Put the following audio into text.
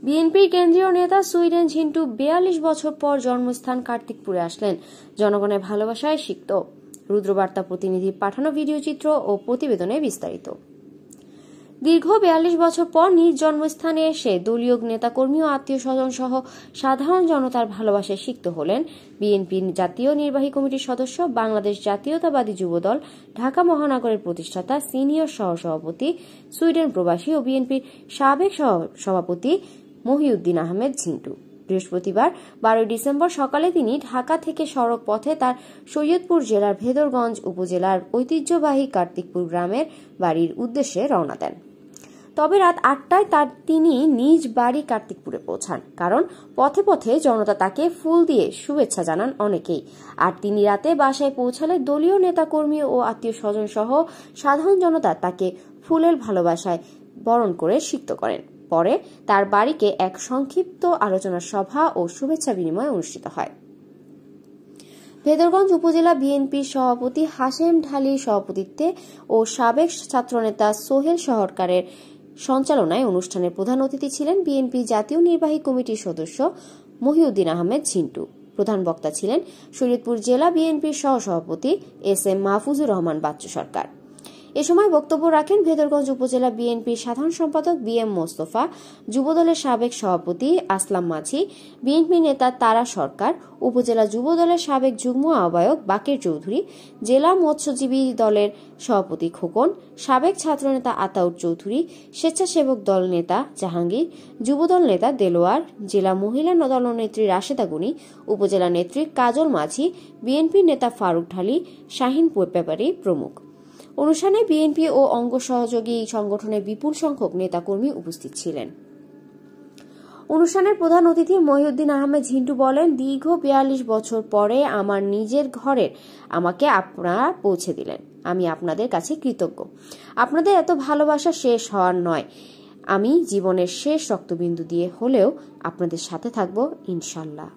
বিএনপির কেন্দ্রীয় নেতা সুইডেন ঝিন্টু ৪২ বছর পর জন্মস্থান কার্তিকপুরে আসলেন। জনগণের ভালোবাসায় সিক্ত। রুদ্রবার্তা প্রতিনিধির পাঠানো ভিডিও চিত্র ও প্রতিবেদনে বিস্তারিত। দীর্ঘ ৪২ বছর পর নিজ জন্মস্থানে এসে দলীয় নেতাকর্মী ও আত্মীয় স্বজন সহ সাধারণ জনতার ভালোবাসায় সিক্ত হলেন বিএনপির জাতীয় নির্বাহী কমিটির সদস্য, বাংলাদেশ জাতীয়তাবাদী যুবদল ঢাকা মহানগরের প্রতিষ্ঠাতা, সিনিয়র সহসভাপতি, সুইডেন প্রবাসী ও বিএনপির সাবেক সভাপতি মহিউদ্দিন আহমেদ ঝিন্টু। বৃহস্পতিবার ১২ ডিসেম্বর সকালে তিনি ঢাকা থেকে সড়ক পথে তার সৈয়দপুর জেলার ভেদরগঞ্জ উপজেলার ঐতিহ্যবাহী কার্তিকপুর গ্রামের বাড়ির উদ্দেশ্যে রওনা দেন। তবে রাত ৮টায় তিনি নিজ বাড়ি কার্তিকপুরে পৌঁছান। কারণ পথে পথে জনতা তাকে ফুল দিয়ে শুভেচ্ছা জানান অনেকেই। আর তিনি রাতে বাসায় পৌঁছালে দলীয় নেতাকর্মী ও আত্মীয় স্বজন সহ সাধারণ জনতা তাকে ফুলের ভালোবাসায় বরণ করে সিক্ত করেন। পরে তার বাড়িতে এক সংক্ষিপ্ত আলোচনা সভা ও শুভেচ্ছা বিনিময় অনুষ্ঠিত হয়। ভেদরগঞ্জ উপজেলা বিএনপির সভাপতি হাশেম ঢালির সভাপতিত্বে ও সাবেক ছাত্রনেতা সোহেল সরকারের সঞ্চালনায় অনুষ্ঠানের প্রধান অতিথি ছিলেন বিএনপি জাতীয় নির্বাহী কমিটির সদস্য মহিউদ্দিন আহমেদ ঝিন্টু। প্রধান বক্তা ছিলেন শরীয়তপুর জেলা বিএনপির সহসভাপতি এস.এম. মাহফুজুর রহমান বাচ্চু সরকার। এ সময় বক্তব্য রাখেন ভেদরগঞ্জ উপজেলা বিএনপির সাধারণ সম্পাদক বি.এম. মোস্তফা, যুবদলের সাবেক সভাপতি আসলাম মাঝি, বিএনপি নেতা তারা সরকার, উপজেলা যুবদলের সাবেক যুগ্ম আহ্বায়ক বাকের চৌধুরী, জেলা মৎস্যজীবী দলের সভাপতি খোকন, সাবেক ছাত্রনেতা আতাউর চৌধুরী, স্বেচ্ছাসেবক দল নেতা জাহাঙ্গীর, যুবদল নেতা দেলোয়ার, জেলা মহিলা দলনেত্রী রাশেদা গনি, উপজেলা নেত্রী কাজল মাঝি, বিএনপি নেতা ফারুক ঢালি, শাহিন ব্যাপারী প্রমুখ। অনুষ্ঠানে বিএনপি ও অঙ্গ সহযোগী সংগঠনের বিপুল সংখ্যক নেতাকর্মী উপস্থিত ছিলেন। অনুষ্ঠানের প্রধান অতিথি মহিউদ্দিন আহমেদ ঝিন্টু বলেন, দীর্ঘ ৪২ বছর পরে আমার নিজের ঘরের আমাকে আপনারা পৌঁছে দিলেন। আমি আপনাদের কাছে কৃতজ্ঞ। আপনাদের এত ভালোবাসা শেষ হওয়ার নয়। আমি জীবনের শেষ রক্তবিন্দু দিয়ে হলেও আপনাদের সাথে থাকব ইনশাল্লাহ।